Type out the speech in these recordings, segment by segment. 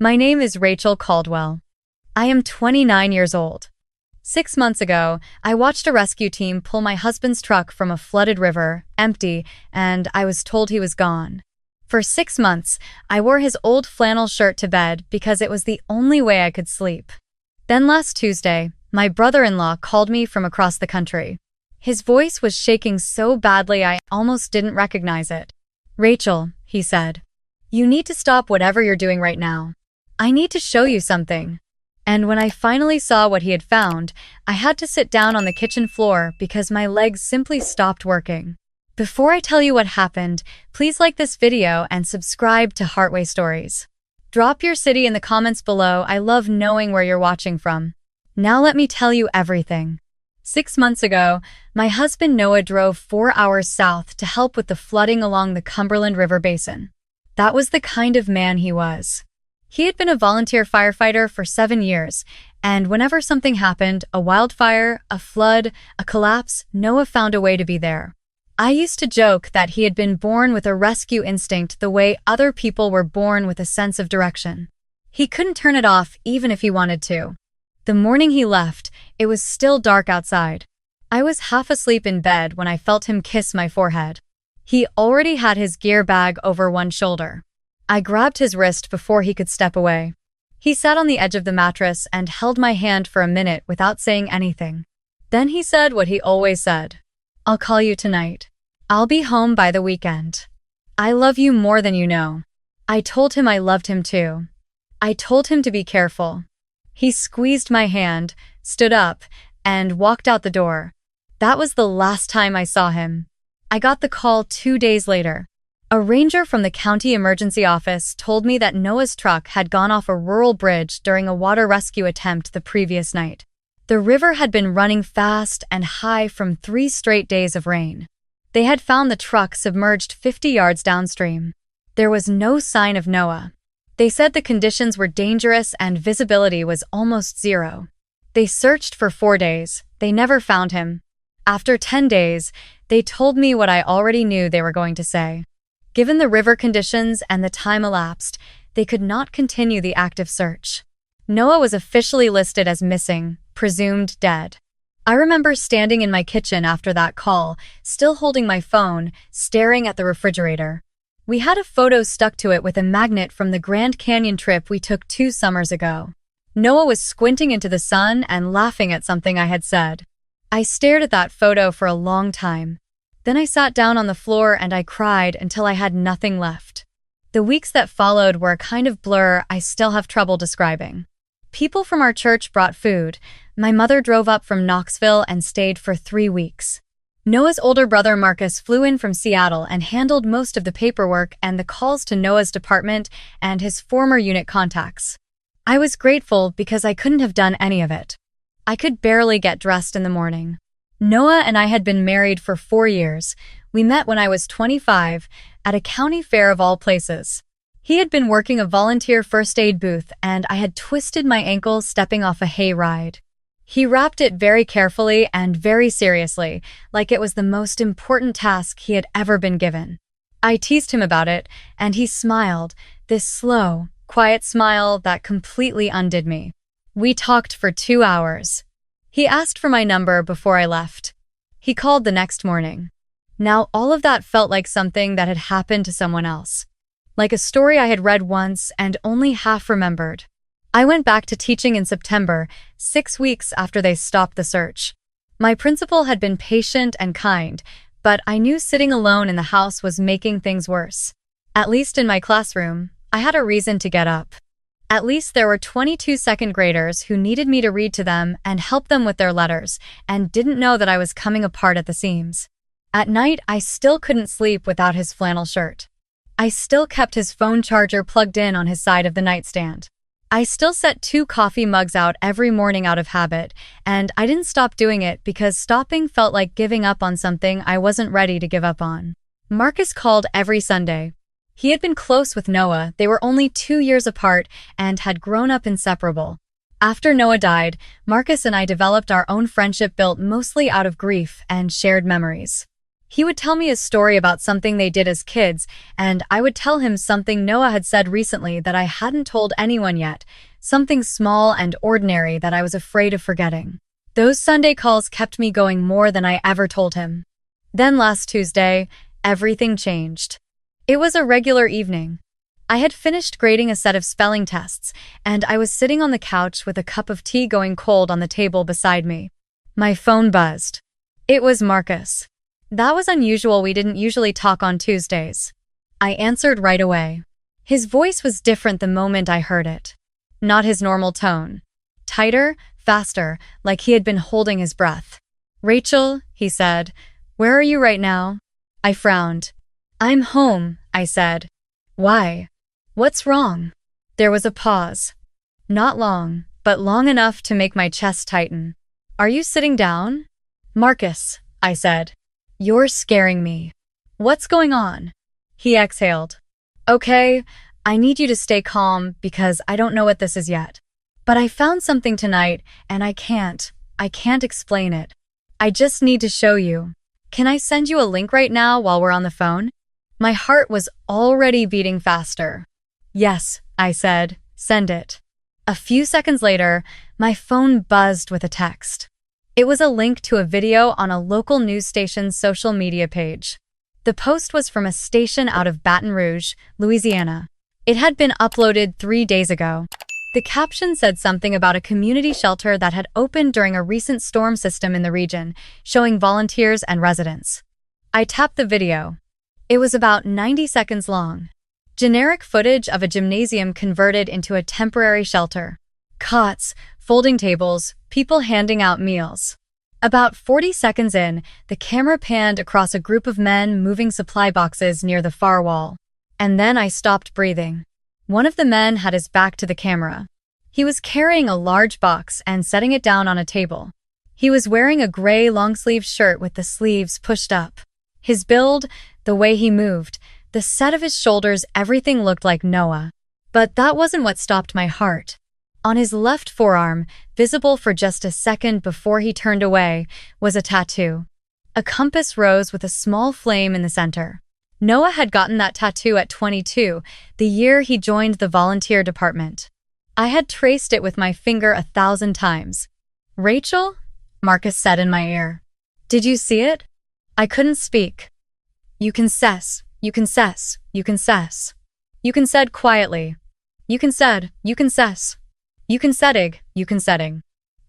My name is Rachel Caldwell. I am 29 years old. 6 months ago, I watched a rescue team pull my husband's truck from a flooded river, empty, and I was told he was gone. For 6 months, I wore his old flannel shirt to bed because it was the only way I could sleep. Then last Tuesday, my brother-in-law called me from across the country. His voice was shaking so badly I almost didn't recognize it. "Rachel," he said, "you need to stop whatever you're doing right now. I need to show you something." And when I finally saw what he had found, I had to sit down on the kitchen floor because my legs simply stopped working. Before I tell you what happened, please like this video and subscribe to Heartway Stories. Drop your city in the comments below. I love knowing where you're watching from. Now let me tell you everything. 6 months ago, my husband Noah drove 4 hours south to help with the flooding along the Cumberland River Basin. That was the kind of man he was. He had been a volunteer firefighter for 7 years, and whenever something happened, a wildfire, a flood, a collapse, Noah found a way to be there. I used to joke that he had been born with a rescue instinct the way other people were born with a sense of direction. He couldn't turn it off even if he wanted to. The morning he left, it was still dark outside. I was half asleep in bed when I felt him kiss my forehead. He already had his gear bag over one shoulder. I grabbed his wrist before he could step away. He sat on the edge of the mattress and held my hand for a minute without saying anything. Then he said what he always said. "I'll call you tonight. I'll be home by the weekend. I love you more than you know." I told him I loved him too. I told him to be careful. He squeezed my hand, stood up, and walked out the door. That was the last time I saw him. I got the call 2 days later. A ranger from the county emergency office told me that Noah's truck had gone off a rural bridge during a water rescue attempt the previous night. The river had been running fast and high from 3 straight days of rain. They had found the truck submerged 50 yards downstream. There was no sign of Noah. They said the conditions were dangerous and visibility was almost zero. They searched for 4 days. They never found him. After 10 days, they told me what I already knew they were going to say. Given the river conditions and the time elapsed, they could not continue the active search. Noah was officially listed as missing, presumed dead. I remember standing in my kitchen after that call, still holding my phone, staring at the refrigerator. We had a photo stuck to it with a magnet from the Grand Canyon trip we took 2 summers ago. Noah was squinting into the sun and laughing at something I had said. I stared at that photo for a long time. Then I sat down on the floor and I cried until I had nothing left. The weeks that followed were a kind of blur I still have trouble describing. People from our church brought food. My mother drove up from Knoxville and stayed for 3 weeks. Noah's older brother Marcus flew in from Seattle and handled most of the paperwork and the calls to Noah's department and his former unit contacts. I was grateful because I couldn't have done any of it. I could barely get dressed in the morning. Noah and I had been married for 4 years. We met when I was 25, at a county fair of all places. He had been working a volunteer first aid booth and I had twisted my ankle stepping off a hay ride. He wrapped it very carefully and very seriously, like it was the most important task he had ever been given. I teased him about it, and he smiled, this slow, quiet smile that completely undid me. We talked for 2 hours. He asked for my number before I left. He called the next morning. Now all of that felt like something that had happened to someone else. Like a story I had read once and only half remembered. I went back to teaching in September, 6 weeks after they stopped the search. My principal had been patient and kind, but I knew sitting alone in the house was making things worse. At least in my classroom, I had a reason to get up. At least there were 22 second graders who needed me to read to them and help them with their letters, and didn't know that I was coming apart at the seams. At night, I still couldn't sleep without his flannel shirt. I still kept his phone charger plugged in on his side of the nightstand. I still set 2 coffee mugs out every morning out of habit, and I didn't stop doing it because stopping felt like giving up on something I wasn't ready to give up on. Marcus called every Sunday. He had been close with Noah. They were only 2 years apart and had grown up inseparable. After Noah died, Marcus and I developed our own friendship built mostly out of grief and shared memories. He would tell me a story about something they did as kids, and I would tell him something Noah had said recently that I hadn't told anyone yet, something small and ordinary that I was afraid of forgetting. Those Sunday calls kept me going more than I ever told him. Then last Tuesday, everything changed. It was a regular evening. I had finished grading a set of spelling tests, and I was sitting on the couch with a cup of tea going cold on the table beside me. My phone buzzed. It was Marcus. That was unusual. We didn't usually talk on Tuesdays. I answered right away. His voice was different the moment I heard it. Not his normal tone. Tighter, faster, like he had been holding his breath. "Rachel," he said, "where are you right now?" I frowned. "I'm home," I said. "Why? What's wrong?" There was a pause. Not long, but long enough to make my chest tighten. "Are you sitting down?" "Marcus," I said. "You're scaring me." "What's going on?" He exhaled. "Okay, I need you to stay calm because I don't know what this is yet. But I found something tonight and I can't explain it. I just need to show you. Can I send you a link right now while we're on the phone?" My heart was already beating faster. "Yes," I said, "send it." A few seconds later, my phone buzzed with a text. It was a link to a video on a local news station's social media page. The post was from a station out of Baton Rouge, Louisiana. It had been uploaded 3 days ago. The caption said something about a community shelter that had opened during a recent storm system in the region, showing volunteers and residents. I tapped the video. It was about 90 seconds long. Generic footage of a gymnasium converted into a temporary shelter. Cots, folding tables, people handing out meals. About 40 seconds in, the camera panned across a group of men moving supply boxes near the far wall. And then I stopped breathing. One of the men had his back to the camera. He was carrying a large box and setting it down on a table. He was wearing a gray long-sleeved shirt with the sleeves pushed up. His build, the way he moved, the set of his shoulders, everything looked like Noah. But that wasn't what stopped my heart. On his left forearm, visible for just a second before he turned away, was a tattoo. A compass rose with a small flame in the center. Noah had gotten that tattoo at 22, the year he joined the volunteer department. I had traced it with my finger 1,000 times. "Rachel?" Marcus said in my ear. "Did you see it?" I couldn't speak. You confess, you confess, you confess. You said quietly. You confessing, you consenting.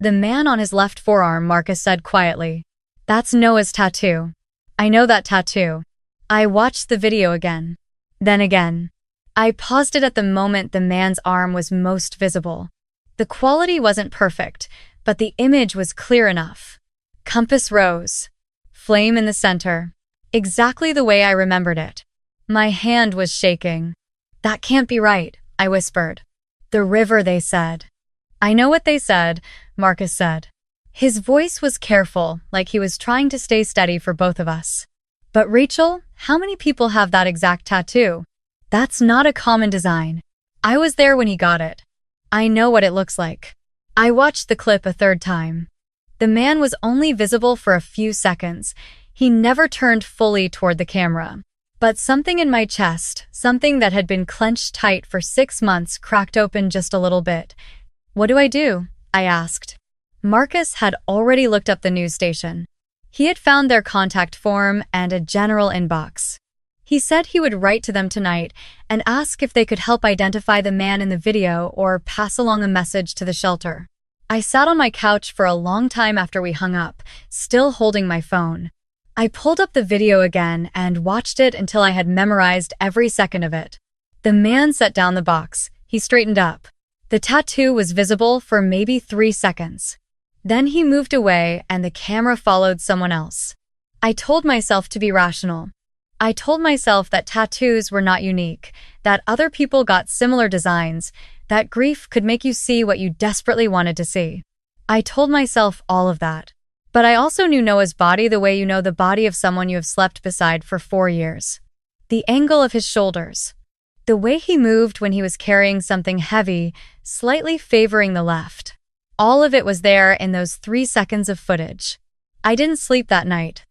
The man on his left forearm, Marcus said quietly. "That's Noah's tattoo. I know that tattoo." I watched the video again. Then again. I paused it at the moment the man's arm was most visible. The quality wasn't perfect, but the image was clear enough. Compass rose. Flame in the center. Exactly the way I remembered it. My hand was shaking. "That can't be right," I whispered. "The river," they said. "I know what they said," Marcus said. His voice was careful, like he was trying to stay steady for both of us. "But Rachel, how many people have that exact tattoo? That's not a common design. I was there when he got it. I know what it looks like." I watched the clip a third time. The man was only visible for a few seconds. He never turned fully toward the camera. But something in my chest, something that had been clenched tight for 6 months, cracked open just a little bit. "What do I do?" I asked. Marcus had already looked up the news station. He had found their contact form and a general inbox. He said he would write to them tonight and ask if they could help identify the man in the video or pass along a message to the shelter. I sat on my couch for a long time after we hung up, still holding my phone. I pulled up the video again and watched it until I had memorized every second of it. The man set down the box. He straightened up. The tattoo was visible for maybe 3 seconds. Then he moved away and the camera followed someone else. I told myself to be rational. I told myself that tattoos were not unique, that other people got similar designs, that grief could make you see what you desperately wanted to see. I told myself all of that. But I also knew Noah's body the way you know the body of someone you have slept beside for 4 years. The angle of his shoulders. The way he moved when he was carrying something heavy, slightly favoring the left. All of it was there in those 3 seconds of footage. I didn't sleep that night.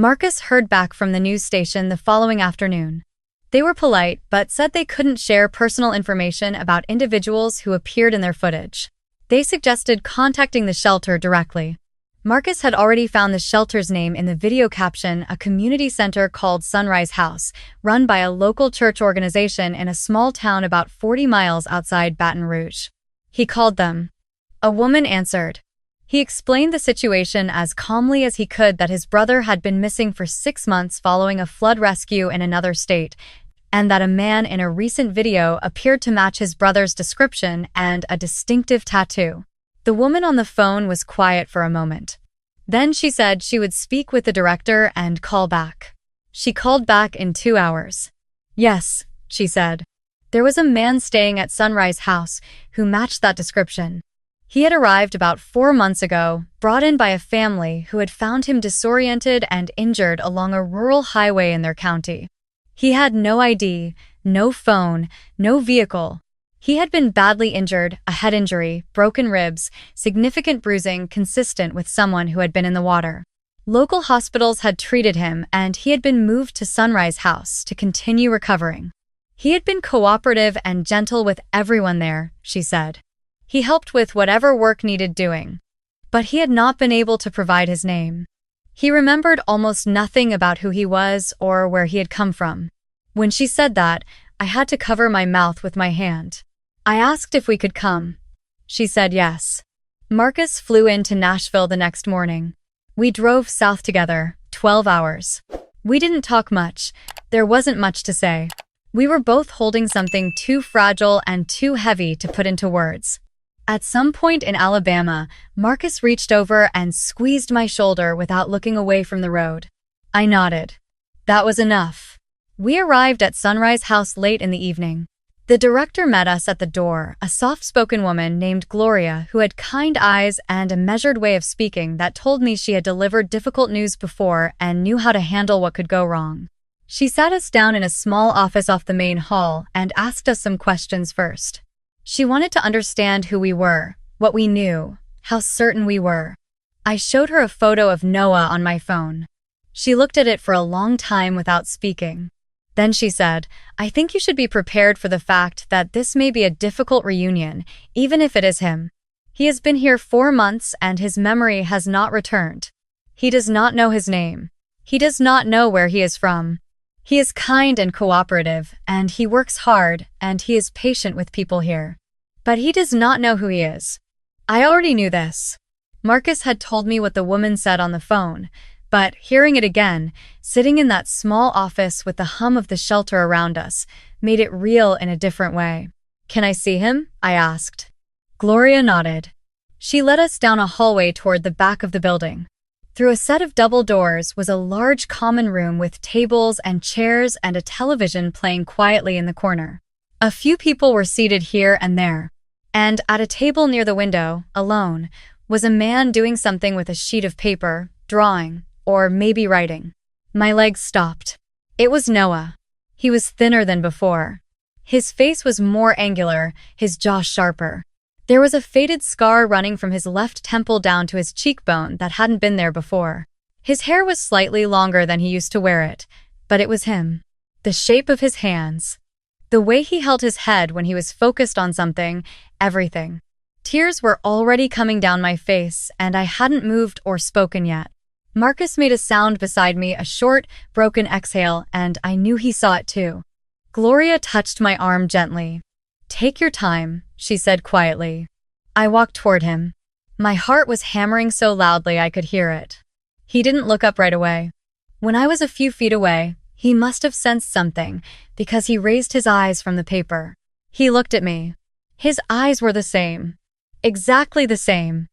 Marcus heard back from the news station the following afternoon. They were polite, but said they couldn't share personal information about individuals who appeared in their footage. They suggested contacting the shelter directly. Marcus had already found the shelter's name in the video caption, a community center called Sunrise House, run by a local church organization in a small town about 40 miles outside Baton Rouge. He called them. A woman answered. He explained the situation as calmly as he could, that his brother had been missing for 6 months following a flood rescue in another state, and that a man in a recent video appeared to match his brother's description and a distinctive tattoo. The woman on the phone was quiet for a moment. Then she said she would speak with the director and call back. She called back in 2 hours. Yes, she said. There was a man staying at Sunrise House who matched that description. He had arrived about 4 months ago, brought in by a family who had found him disoriented and injured along a rural highway in their county. He had no ID, no phone, no vehicle. He had been badly injured, a head injury, broken ribs, significant bruising consistent with someone who had been in the water. Local hospitals had treated him, and he had been moved to Sunrise House to continue recovering. He had been cooperative and gentle with everyone there, she said. He helped with whatever work needed doing. But he had not been able to provide his name. He remembered almost nothing about who he was or where he had come from. When she said that, I had to cover my mouth with my hand. I asked if we could come. She said yes. Marcus flew into Nashville the next morning. We drove south together, 12 hours. We didn't talk much. There wasn't much to say. We were both holding something too fragile and too heavy to put into words. At some point in Alabama, Marcus reached over and squeezed my shoulder without looking away from the road. I nodded. That was enough. We arrived at Sunrise House late in the evening. The director met us at the door, a soft-spoken woman named Gloria who had kind eyes and a measured way of speaking that told me she had delivered difficult news before and knew how to handle what could go wrong. She sat us down in a small office off the main hall and asked us some questions first. She wanted to understand who we were, what we knew, how certain we were. I showed her a photo of Noah on my phone. She looked at it for a long time without speaking. Then she said, I think you should be prepared for the fact that this may be a difficult reunion, even if it is him. He has been here 4 months and his memory has not returned. He does not know his name. He does not know where he is from. He is kind and cooperative, and he works hard, and he is patient with people here. But he does not know who he is. I already knew this. Marcus had told me what the woman said on the phone, but hearing it again, sitting in that small office with the hum of the shelter around us, made it real in a different way. Can I see him? I asked. Gloria nodded. She led us down a hallway toward the back of the building. Through a set of double doors was a large common room with tables and chairs and a television playing quietly in the corner. A few people were seated here and there. And at a table near the window, alone, was a man doing something with a sheet of paper, drawing, or maybe writing. My legs stopped. It was Noah. He was thinner than before. His face was more angular, his jaw sharper. There was a faded scar running from his left temple down to his cheekbone that hadn't been there before. His hair was slightly longer than he used to wear it, but it was him. The shape of his hands. The way he held his head when he was focused on something, everything. Tears were already coming down my face, and I hadn't moved or spoken yet. Marcus made a sound beside me, a short, broken exhale, and I knew he saw it too. Gloria touched my arm gently. Take your time, she said quietly. I walked toward him. My heart was hammering so loudly I could hear it. He didn't look up right away. When I was a few feet away, he must have sensed something, because he raised his eyes from the paper. He looked at me. His eyes were the same. Exactly the same.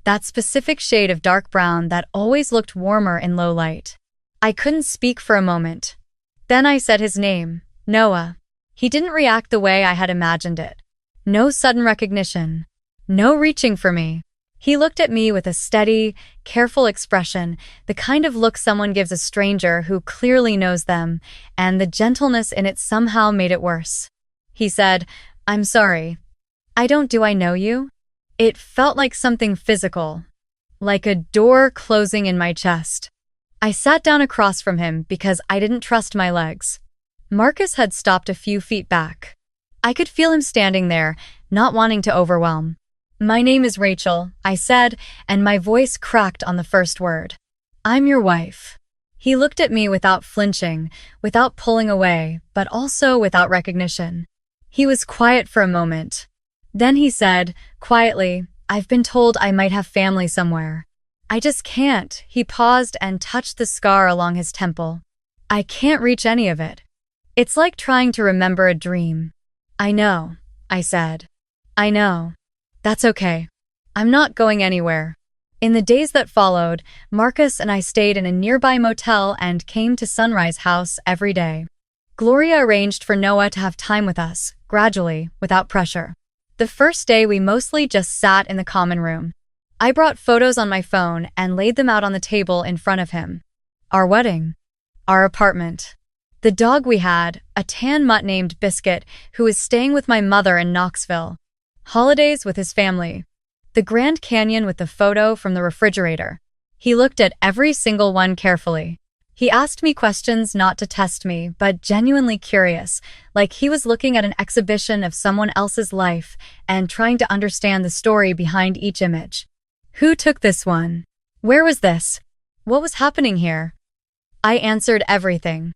That specific shade of dark brown that always looked warmer in low light. I couldn't speak for a moment. Then I said his name, Noah. He didn't react the way I had imagined it. No sudden recognition. No reaching for me. He looked at me with a steady, careful expression, the kind of look someone gives a stranger who clearly knows them, and the gentleness in it somehow made it worse. He said, I'm sorry. Do I know you? It felt like something physical. Like a door closing in my chest. I sat down across from him because I didn't trust my legs. Marcus had stopped a few feet back. I could feel him standing there, not wanting to overwhelm. "My name is Rachel," I said, and my voice cracked on the first word. "I'm your wife." He looked at me without flinching, without pulling away, but also without recognition. He was quiet for a moment. Then he said, quietly, "I've been told I might have family somewhere. I just can't." He paused and touched the scar along his temple. "I can't reach any of it. It's like trying to remember a dream." "I know," I said. "I know. That's okay. I'm not going anywhere." In the days that followed, Marcus and I stayed in a nearby motel and came to Sunrise House every day. Gloria arranged for Noah to have time with us, gradually, without pressure. The first day we mostly just sat in the common room. I brought photos on my phone and laid them out on the table in front of him. Our wedding. Our apartment. The dog we had, a tan mutt named Biscuit, who was staying with my mother in Knoxville. Holidays with his family. The Grand Canyon with the photo from the refrigerator. He looked at every single one carefully. He asked me questions not to test me, but genuinely curious, like he was looking at an exhibition of someone else's life and trying to understand the story behind each image. Who took this one? Where was this? What was happening here? I answered everything.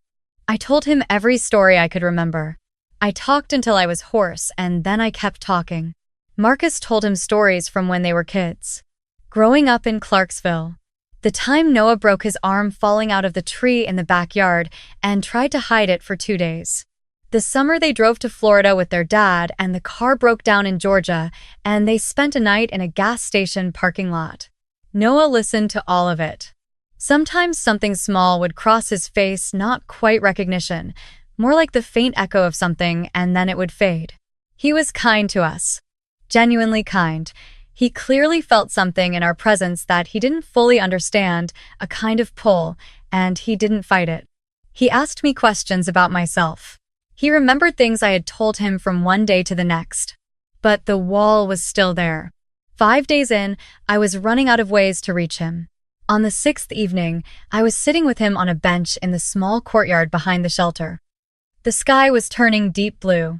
I told him every story I could remember. I talked until I was hoarse, and then I kept talking. Marcus told him stories from when they were kids. Growing up in Clarksville. The time Noah broke his arm falling out of the tree in the backyard and tried to hide it for 2 days. The summer they drove to Florida with their dad and the car broke down in Georgia and they spent a night in a gas station parking lot. Noah listened to all of it. Sometimes something small would cross his face, not quite recognition, more like the faint echo of something, and then it would fade. He was kind to us. Genuinely kind. He clearly felt something in our presence that he didn't fully understand, a kind of pull, and he didn't fight it. He asked me questions about myself. He remembered things I had told him from one day to the next. But the wall was still there. 5 days in, I was running out of ways to reach him. On the 6th evening, I was sitting with him on a bench in the small courtyard behind the shelter. The sky was turning deep blue.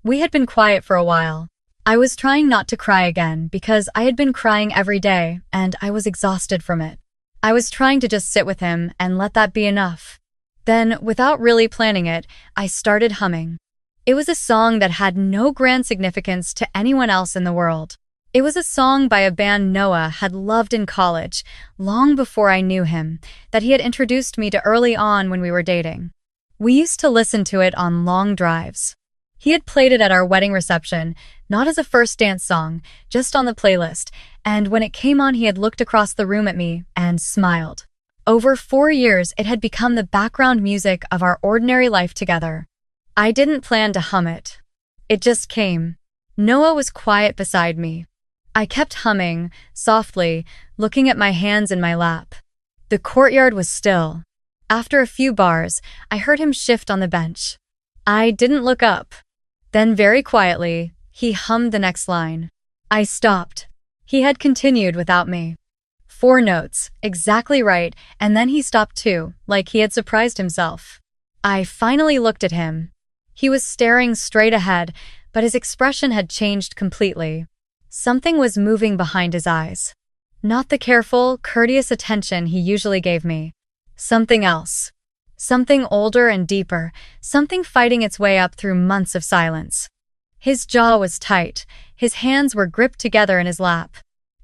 We had been quiet for a while. I was trying not to cry again because I had been crying every day and I was exhausted from it. I was trying to just sit with him and let that be enough. Then, without really planning it, I started humming. It was a song that had no grand significance to anyone else in the world. It was a song by a band Noah had loved in college, long before I knew him, that he had introduced me to early on when we were dating. We used to listen to it on long drives. He had played it at our wedding reception, not as a first dance song, just on the playlist, and when it came on he had looked across the room at me and smiled. Over 4 years it had become the background music of our ordinary life together. I didn't plan to hum it. It just came. Noah was quiet beside me. I kept humming, softly, looking at my hands in my lap. The courtyard was still. After a few bars, I heard him shift on the bench. I didn't look up. Then very quietly, he hummed the next line. I stopped. He had continued without me. 4 notes, exactly right, and then he stopped too, like he had surprised himself. I finally looked at him. He was staring straight ahead, but his expression had changed completely. Something was moving behind his eyes. Not the careful, courteous attention he usually gave me. Something else. Something older and deeper, something fighting its way up through months of silence. His jaw was tight, his hands were gripped together in his lap.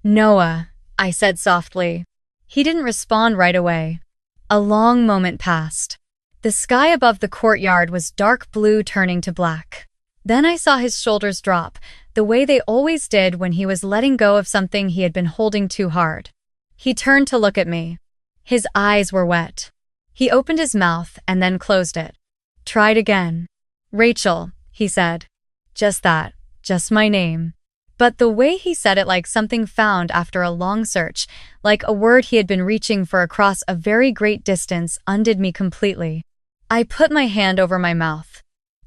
Noah, I said softly. He didn't respond right away. A long moment passed. The sky above the courtyard was dark blue turning to black. Then I saw his shoulders drop, the way they always did when he was letting go of something he had been holding too hard. He turned to look at me. His eyes were wet. He opened his mouth and then closed it. Tried again. Rachel, he said. Just that, just my name. But the way he said it, like something found after a long search, like a word he had been reaching for across a very great distance, undid me completely. I put my hand over my mouth.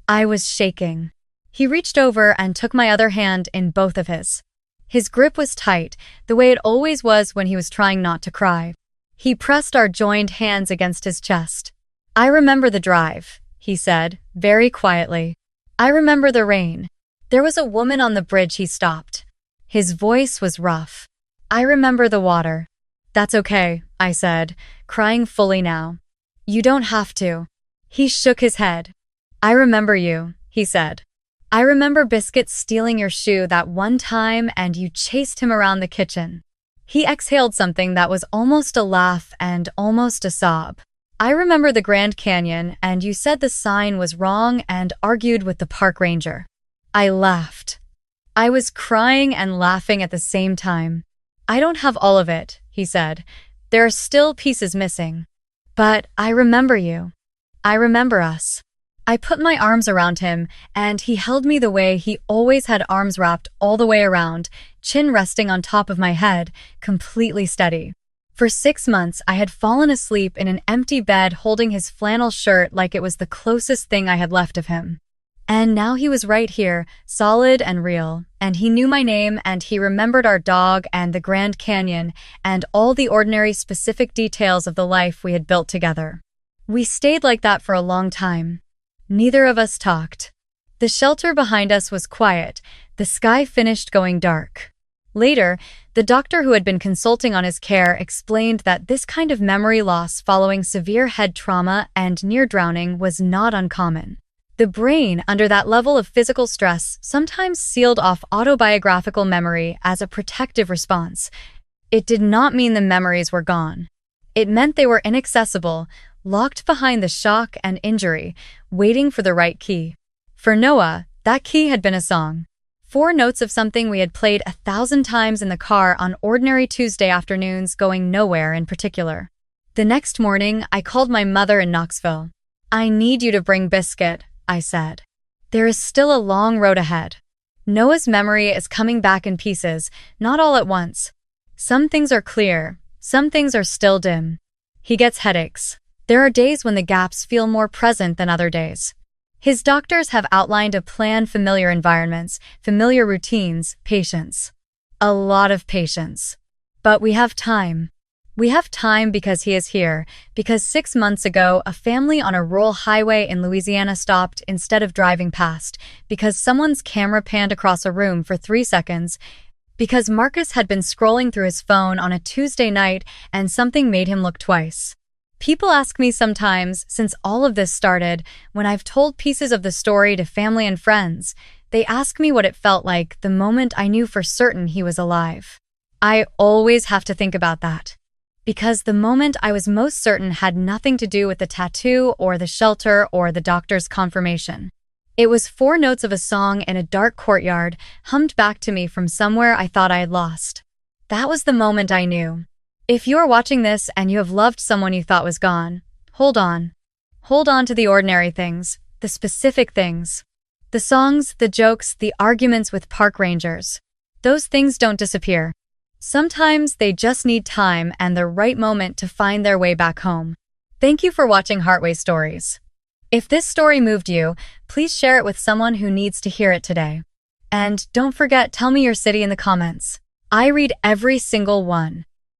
I was shaking. He reached over and took my other hand in both of his. His grip was tight, the way it always was when he was trying not to cry. He pressed our joined hands against his chest. I remember the drive, he said, very quietly. I remember the rain. There was a woman on the bridge. He stopped. His voice was rough. I remember the water. That's okay, I said, crying fully now. You don't have to. He shook his head. I remember you, he said. I remember Biscuit stealing your shoe that one time and you chased him around the kitchen. He exhaled something that was almost a laugh and almost a sob. I remember the Grand Canyon and you said the sign was wrong and argued with the park ranger. I laughed. I was crying and laughing at the same time. I don't have all of it, he said. There are still pieces missing. But I remember you. I remember us. I put my arms around him, and he held me the way he always had, arms wrapped all the way around, chin resting on top of my head, completely steady. For 6 months, I had fallen asleep in an empty bed holding his flannel shirt like it was the closest thing I had left of him. And now he was right here, solid and real, and he knew my name, and he remembered our dog and the Grand Canyon and all the ordinary specific details of the life we had built together. We stayed like that for a long time. Neither of us talked. The shelter behind us was quiet. The sky finished going dark. Later, the doctor who had been consulting on his care explained that this kind of memory loss following severe head trauma and near drowning was not uncommon. The brain, under that level of physical stress, sometimes sealed off autobiographical memory as a protective response. It did not mean the memories were gone. It meant they were inaccessible, locked behind the shock and injury, waiting for the right key. For Noah, that key had been a song. 4 notes of something we had played 1,000 times in the car on ordinary Tuesday afternoons, going nowhere in particular. The next morning, I called my mother in Knoxville. I need you to bring Biscuit, I said. There is still a long road ahead. Noah's memory is coming back in pieces, not all at once. Some things are clear, some things are still dim. He gets headaches. There are days when the gaps feel more present than other days. His doctors have outlined a plan: familiar environments, familiar routines, patience. A lot of patience. But we have time. We have time because he is here, because 6 months ago a family on a rural highway in Louisiana stopped instead of driving past, because someone's camera panned across a room for 3 seconds, because Marcus had been scrolling through his phone on a Tuesday night and something made him look twice. People ask me sometimes, since all of this started, when I've told pieces of the story to family and friends, they ask me what it felt like the moment I knew for certain he was alive. I always have to think about that. Because the moment I was most certain had nothing to do with the tattoo or the shelter or the doctor's confirmation. It was 4 notes of a song in a dark courtyard, hummed back to me from somewhere I thought I had lost. That was the moment I knew. If you are watching this and you have loved someone you thought was gone, hold on. Hold on to the ordinary things, the specific things. The songs, the jokes, the arguments with park rangers. Those things don't disappear. Sometimes they just need time and the right moment to find their way back home. Thank you for watching Heartway Stories. If this story moved you, please share it with someone who needs to hear it today. And don't forget, tell me your city in the comments. I read every single one.